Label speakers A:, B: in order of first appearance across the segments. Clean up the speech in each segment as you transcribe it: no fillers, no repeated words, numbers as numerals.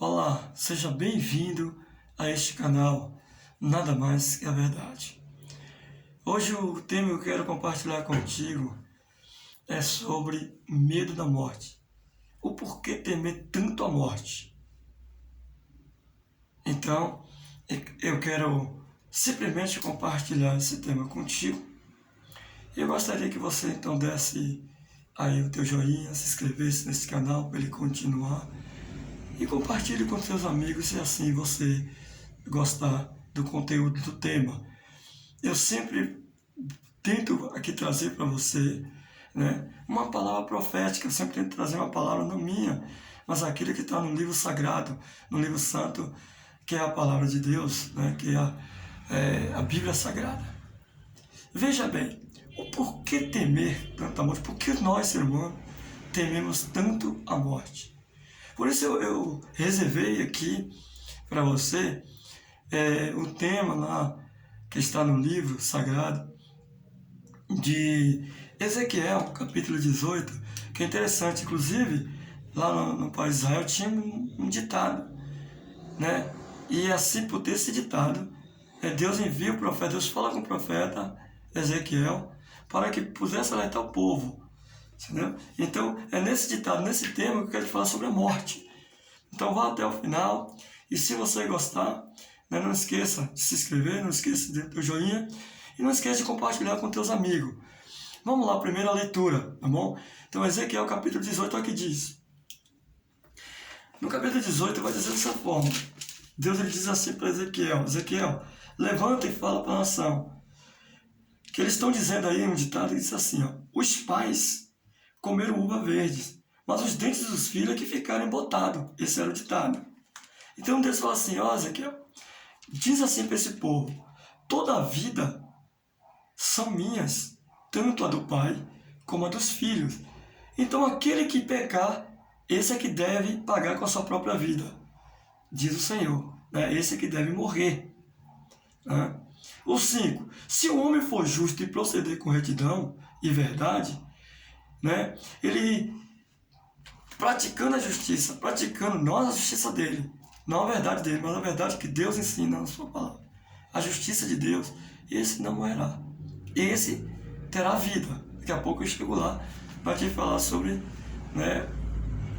A: Olá, seja bem-vindo a este canal, Nada Mais que a Verdade. Hoje o tema que eu quero compartilhar contigo é sobre medo da morte. O porquê temer tanto a morte. Então, eu quero simplesmente compartilhar esse tema contigo. Eu gostaria que você então desse aí o teu joinha, se inscrevesse nesse canal para ele continuar e compartilhe com seus amigos se assim você gostar do conteúdo do tema. Eu sempre tento aqui trazer para você, uma palavra profética. Eu sempre tento trazer uma palavra não minha, mas aquilo que está no livro sagrado, no livro santo, que é a palavra de Deus, que é a Bíblia Sagrada. Veja bem, o porquê temer tanto a morte? Por que nós, ser humano, tememos tanto a morte? Por isso eu reservei aqui para você o tema lá que está no livro sagrado de Ezequiel, capítulo 18, que é interessante. Inclusive, lá no país de Israel tinha um ditado, E assim, por ter esse ditado, Deus envia o profeta, Deus fala com o profeta Ezequiel para que pudesse alertar o povo. Entendeu? Então, é nesse ditado, nesse tema que eu quero te falar sobre a morte. Então, vá até o final. E se você gostar, não esqueça de se inscrever, não esqueça de dar o joinha e não esqueça de compartilhar com teus amigos. Vamos lá, primeira leitura, tá bom? Então, Ezequiel capítulo 18, olha o que diz. No capítulo 18 vai dizer dessa forma. Deus ele diz assim para Ezequiel: Ezequiel, levanta e fala para a nação. Que eles estão dizendo aí um ditado que diz assim, os pais comeram uva verde, mas os dentes dos filhos é que ficaram embotados. Esse era o ditado. Então Deus fala assim, Ezequiel, diz assim para esse povo: toda a vida são minhas, tanto a do pai como a dos filhos. Então aquele que pecar, esse é que deve pagar com a sua própria vida, diz o Senhor. Esse é que deve morrer. O 5. Se o homem for justo e proceder com retidão e verdade, ele praticando a justiça, praticando não a justiça dele, não a verdade dele, mas a verdade que Deus ensina na sua palavra, a justiça de Deus, esse não morrerá, esse terá vida. Daqui a pouco eu chego lá para te falar sobre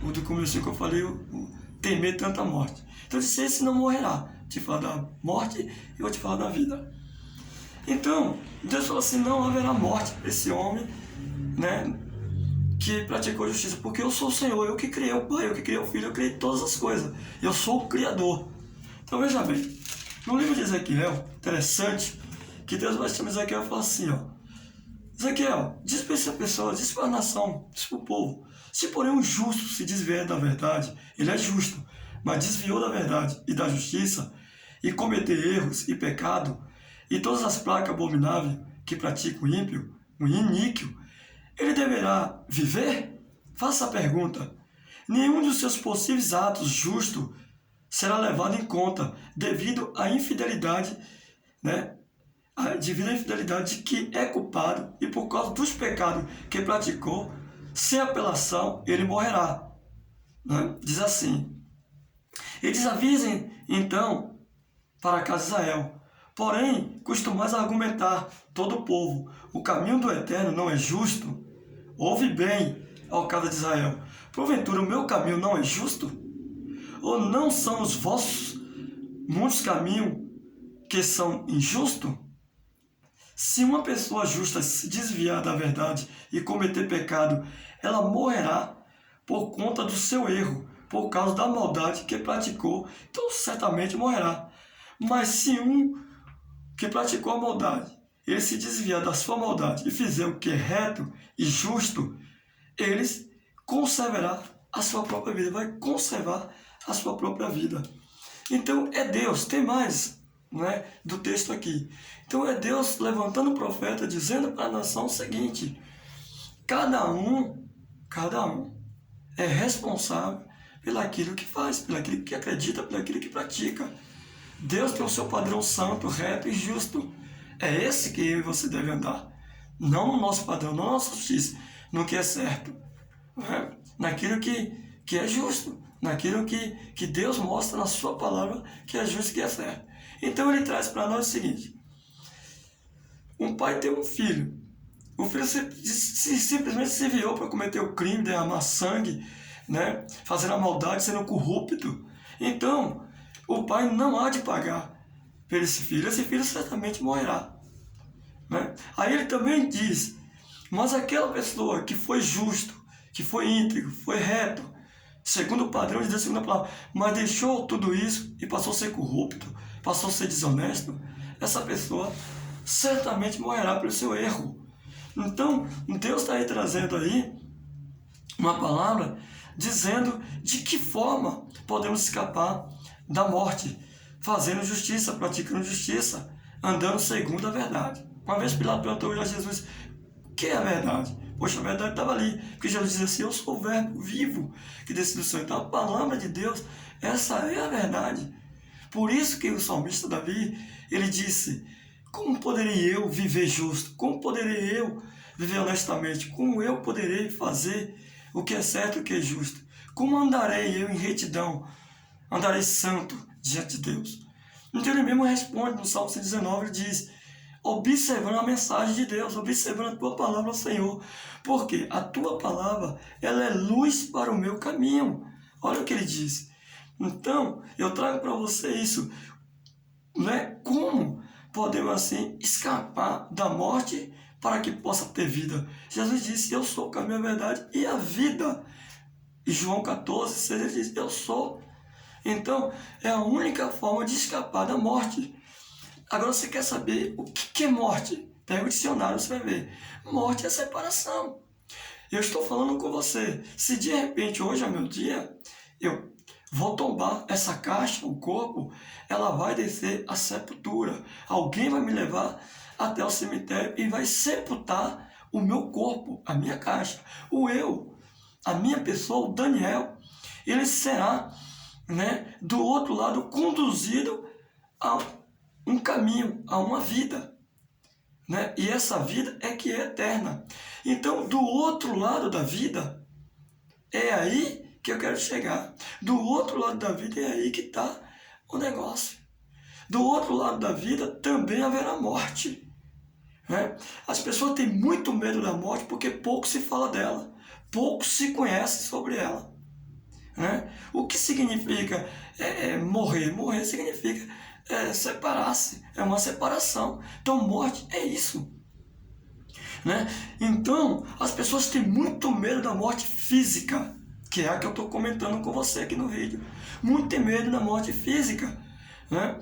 A: o do começo que eu falei, o temer tanta morte. Então eu disse, esse não morrerá. Te falar da morte e vou te falar da vida. Então Deus falou assim, não haverá morte para esse homem que praticou justiça, porque eu sou o Senhor, eu que criei o Pai, eu que criei o Filho, eu criei todas as coisas, eu sou o Criador. Então veja bem, no livro de Ezequiel, interessante, que Deus vai chamar Ezequiel e falar assim, Ezequiel, diz para essa pessoa, diz para a nação, diz para o povo, se porém um justo se desviar da verdade, ele é justo, mas desviou da verdade e da justiça, e cometer erros e pecado, e todas as placas abomináveis que pratica o ímpio, o iníquo, ele deverá viver? Faça a pergunta. Nenhum dos seus possíveis atos justos será levado em conta devido à infidelidade, devido à infidelidade de que é culpado e por causa dos pecados que praticou, sem apelação ele morrerá. Diz assim. Eles avisem então para a casa de Israel. Porém, costumais argumentar todo o povo, o caminho do Eterno não é justo? Ouve bem, ó casa de Israel, porventura o meu caminho não é justo? Ou não são os vossos muitos caminhos que são injustos? Se uma pessoa justa se desviar da verdade e cometer pecado, ela morrerá por conta do seu erro, por causa da maldade que praticou, então certamente morrerá. Mas se um que praticou a maldade, ele se desviar da sua maldade e fizer o que é reto e justo, ele conservará a sua própria vida, vai conservar a sua própria vida. Então é Deus, tem mais do texto aqui. Então é Deus levantando o profeta, dizendo para a nação o seguinte: cada um é responsável pelaquilo que faz, pelaquilo que acredita, pelaquilo que pratica. Deus tem o seu padrão santo, reto e justo. É esse que eu e você deve andar. Não no nosso padrão, não na nossa justiça, no que é certo. Naquilo que é justo. naquilo que Deus mostra na sua palavra que é justo e que é certo. Então ele traz para nós o seguinte: um pai tem um filho. O filho simplesmente se enviou para cometer o crime, derramar sangue, né? Fazendo a maldade, sendo corrupto. Então, o pai não há de pagar por esse filho. Esse filho certamente morrerá, né? Aí ele também diz: mas aquela pessoa que foi justo, que foi íntegro, foi reto, segundo o padrão de Deus, segundo a palavra, mas deixou tudo isso e passou a ser corrupto, passou a ser desonesto, essa pessoa certamente morrerá pelo seu erro. Então, Deus está aí trazendo aí uma palavra dizendo de que forma podemos escapar da morte, fazendo justiça, praticando justiça, andando segundo a verdade. Uma vez Pilato perguntou a Jesus: o que é a verdade? Poxa, a verdade estava ali, porque Jesus diz assim: eu sou o verbo vivo que desce do céu. Então a palavra de Deus, essa é a verdade. Por isso que o salmista Davi, ele disse: como poderei eu viver justo? Como poderei eu viver honestamente? Como eu poderei fazer o que é certo e o que é justo? Como andarei eu em retidão? Andarei santo diante de Deus. Então ele mesmo responde no Salmo 119, ele diz: observando a mensagem de Deus, observando a tua palavra, Senhor. Porque a tua palavra, ela é luz para o meu caminho. Olha o que ele diz. Então, eu trago para você isso, né? Como podemos assim escapar da morte para que possa ter vida? Jesus disse: eu sou o caminho, a verdade e a vida. E João 14:6 ele diz: eu sou. Então, é a única forma de escapar da morte. Agora você quer saber o que é morte? Pega o dicionário, você vai ver. Morte é separação. Eu estou falando com você. Se de repente hoje é meu dia, eu vou tombar essa caixa, o corpo, ela vai descer à sepultura. Alguém vai me levar até o cemitério e vai sepultar o meu corpo, a minha caixa. O eu, a minha pessoa, o Daniel, ele será, né, do outro lado conduzido a um caminho, a uma vida, né? E essa vida é que é eterna. Então, do outro lado da vida, é aí que eu quero chegar. Do outro lado da vida é aí que está o negócio. Do outro lado da vida também haverá morte, né? As pessoas têm muito medo da morte porque pouco se fala dela, pouco se conhece sobre ela, né? O que significa morrer? Morrer significa separar-se, é uma separação. Então morte é isso, né? Então as pessoas têm muito medo da morte física, que é a que eu estou comentando com você aqui no vídeo. Muito tem medo da morte física, né?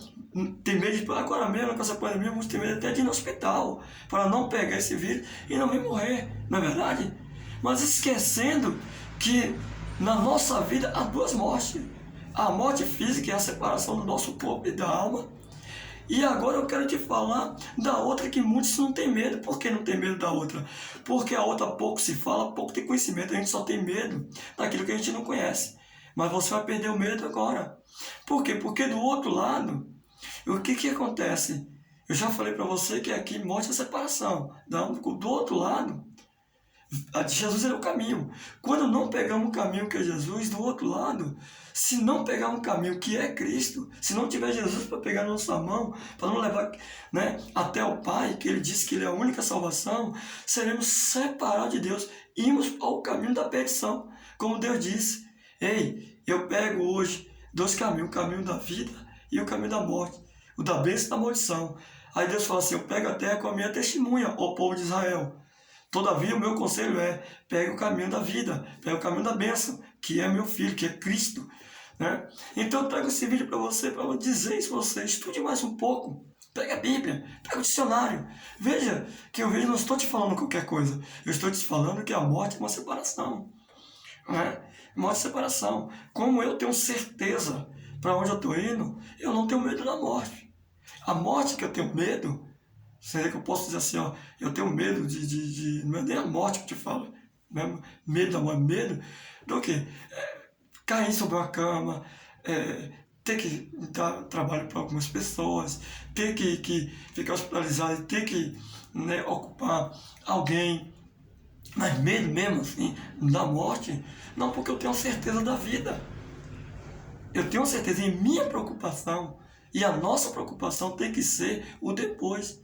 A: Tem medo de, agora mesmo com essa pandemia, muitos têm medo até de ir no hospital para não pegar esse vírus e não vir morrer, não é verdade? Mas esquecendo que na nossa vida há duas mortes: a morte física é a separação do nosso corpo e da alma. E agora eu quero te falar da outra que muitos não têm medo. Por que não tem medo da outra? Porque a outra pouco se fala, pouco tem conhecimento. A gente só tem medo daquilo que a gente não conhece. Mas você vai perder o medo agora. Por quê? Porque do outro lado, o que acontece? Eu já falei para você que aqui morte é separação. Do outro lado, Jesus era o caminho. Quando não pegamos o caminho que é Jesus, do outro lado, se não pegar um caminho que é Cristo, se não tiver Jesus para pegar na nossa mão, para nos levar, né, até o Pai, que Ele disse que Ele é a única salvação, seremos separados de Deus, irmos ao caminho da perdição. Como Deus disse: ei, eu pego hoje dois caminhos, o caminho da vida e o caminho da morte, o da bênção e da maldição. Aí Deus fala assim: eu pego a terra com a minha testemunha, ó povo de Israel. Todavia, o meu conselho é: pegue o caminho da vida, pegue o caminho da bênção, que é meu filho, que é Cristo, né? Então eu trago esse vídeo para você, para dizer isso para você. Estude mais um pouco, pegue a Bíblia, pegue o dicionário. Veja que eu não estou te falando qualquer coisa, eu estou te falando que a morte é uma separação, né? Morte e separação. Como eu tenho certeza para onde eu estou indo, eu não tenho medo da morte. A morte que eu tenho medo, seria que eu posso dizer assim, ó, eu tenho medo não é nem a morte que eu te falo, né? Medo da morte, medo do quê? Cair sobre uma cama, ter que dar trabalho para algumas pessoas, ter que ficar hospitalizado, ter que, né, ocupar alguém. Mas medo mesmo, assim, da morte, não, porque eu tenho certeza da vida. eu tenho certeza, em minha preocupação, e a nossa preocupação tem que ser o depois.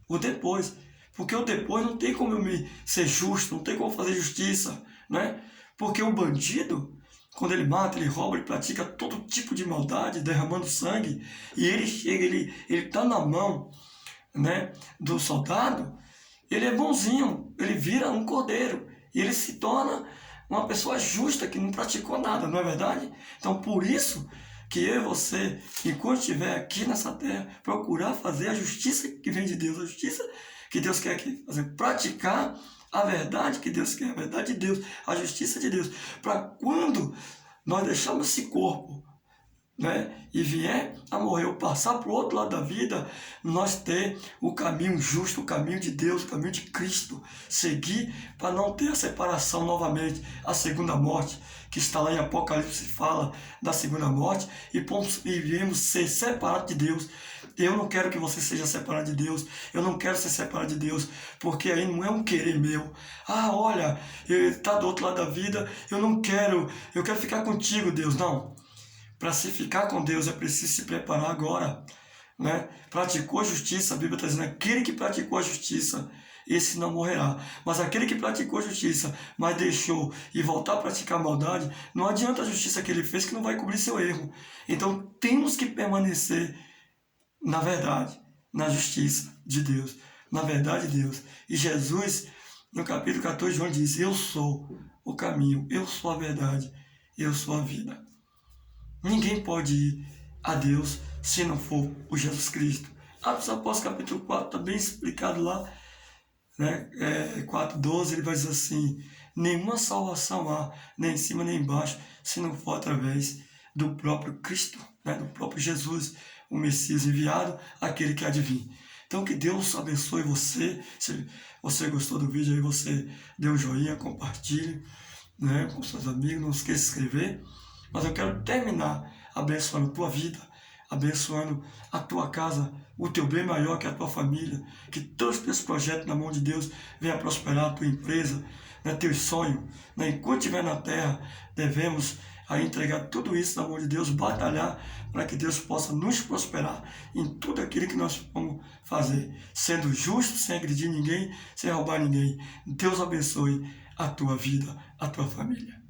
A: O depois. Porque o depois não tem como eu me ser justo, não tem como fazer justiça, né? Porque o bandido, quando ele mata, ele rouba, ele pratica todo tipo de maldade, derramando sangue, e ele chega, ele tá na mão, né, do soldado, ele é bonzinho, ele vira um cordeiro, e ele se torna uma pessoa justa que não praticou nada, não é verdade? Então, por isso que eu e você, enquanto estiver aqui nessa terra, procurar fazer a justiça que vem de Deus, a justiça que Deus quer fazer, praticar a verdade que Deus quer, a verdade de Deus, a justiça de Deus, para quando nós deixarmos esse corpo, né, e vier a morrer ou passar para o outro lado da vida, nós ter o caminho justo, o caminho de Deus, o caminho de Cristo, seguir para não ter a separação novamente, a segunda morte, que está lá em Apocalipse, fala da segunda morte, e iremos ser separados de Deus. Eu não quero que você seja separado de Deus, eu não quero ser separado de Deus, porque aí não é um querer meu. Ah, olha, está do outro lado da vida, eu quero ficar contigo, Deus. Não. Para se ficar com Deus é preciso se preparar agora, né? Praticou a justiça, a Bíblia está dizendo, aquele que praticou a justiça, esse não morrerá. Mas aquele que praticou a justiça, mas deixou e voltar a praticar a maldade, não adianta a justiça que ele fez que não vai cobrir seu erro. Então temos que permanecer na verdade, na justiça de Deus, na verdade de Deus. E Jesus, no capítulo 14 de João, diz, eu sou o caminho, eu sou a verdade, eu sou a vida. Ninguém pode ir a Deus se não for o Jesus Cristo. Atos Apóstolos capítulo 4 está bem explicado lá, né? 4:12, ele vai dizer assim, nenhuma salvação há, nem em cima nem embaixo, se não for através do próprio Cristo, né? Do próprio Jesus, o Messias enviado, aquele que há de vir. Então que Deus abençoe você. Se você gostou do vídeo aí, você dê um joinha, compartilhe, né, com seus amigos, não esqueça de se inscrever. Mas eu quero terminar abençoando a tua vida, abençoando a tua casa, o teu bem maior que a tua família, que todos os teus projetos na mão de Deus venham a prosperar a tua empresa, né, teus sonhos. Né? Enquanto estiver na terra, devemos entregar tudo isso na mão de Deus, batalhar para que Deus possa nos prosperar em tudo aquilo que nós vamos fazer, sendo justo, sem agredir ninguém, sem roubar ninguém. Deus abençoe a tua vida, a tua família.